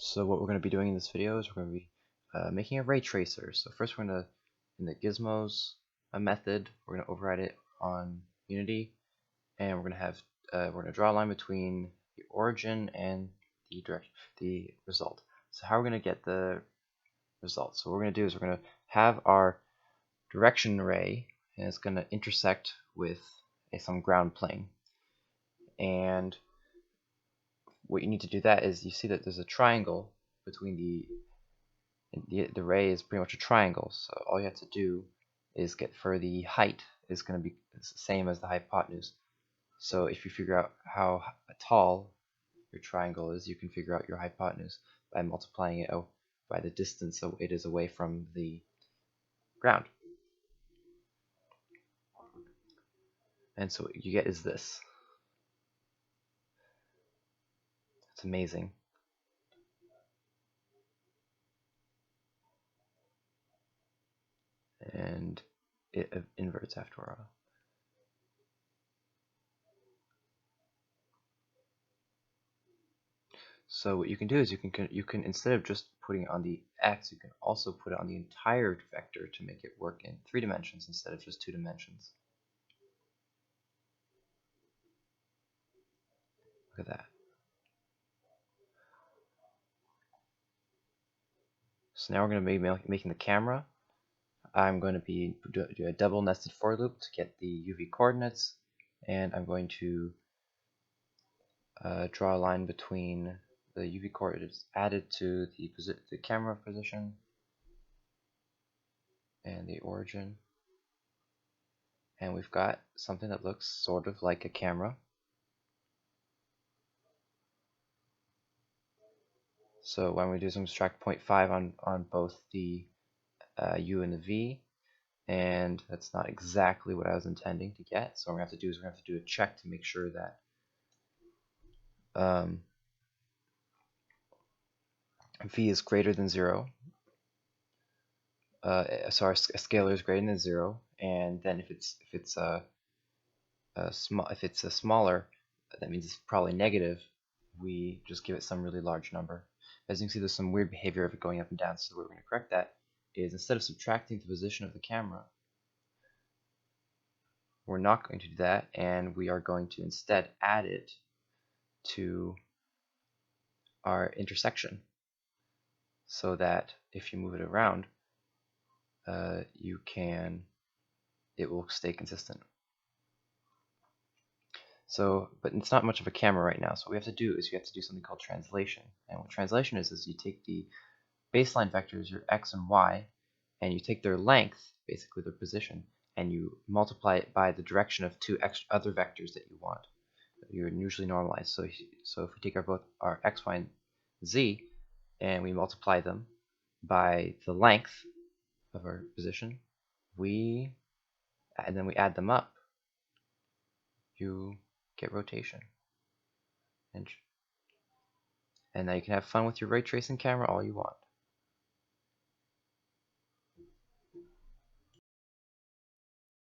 So what we're going to be doing in this video is we're going to be making a ray tracer. So first we're going to, in the gizmos method, we're going to override it on Unity, and we're going to have we're going to draw a line between the origin and the result. So how we're going to get the result? So what we're going to do is we're going to have our direction ray, and it's going to intersect with some ground plane. And what you need to do that is you see that there's a triangle between the ray is pretty much a triangle, so all you have to do is get for the height is going to be the same as the hypotenuse. So if you figure out how tall your triangle is, you can figure out your hypotenuse by multiplying it by the distance it is away from the ground. And so what you get is this. It's amazing. And it inverts after a while. So what you can do is you can instead of just putting it on the x, you can also put it on the entire vector to make it work in 3 dimensions instead of just 2 dimensions. Look at that. So now we're going to be making the camera. I'm going to be do a double nested for loop to get the UV coordinates, and I'm going to draw a line between the UV coordinates added to the camera position and the origin. And we've got something that looks sort of like a camera. So what I'm going to do is I'm going to subtract 0.5 on both the U and the V, and that's not exactly what I was intending to get. So what we're going to have to do is we're going to have to do a check to make sure that V is greater than 0. So our scalar is greater than 0, and then if it's smaller, that means it's probably negative. We just give it some really large number. As you can see, there's some weird behavior of it going up and down. So we're going to correct that is instead of subtracting the position of the camera, we're not going to do that, and we are going to instead add it to our intersection, so that if you move it around, it will stay consistent. So, but it's not much of a camera right now. So what we have to do is we have to do something called translation. And what translation is you take the baseline vectors, your x and y, and you take their length, basically their position, and you multiply it by the direction of 2 other vectors that you want. You're usually normalized. So if we take both our x, y, and z, and we multiply them by the length of our position, and then we add them up, you get rotation. And now you can have fun with your ray tracing camera all you want.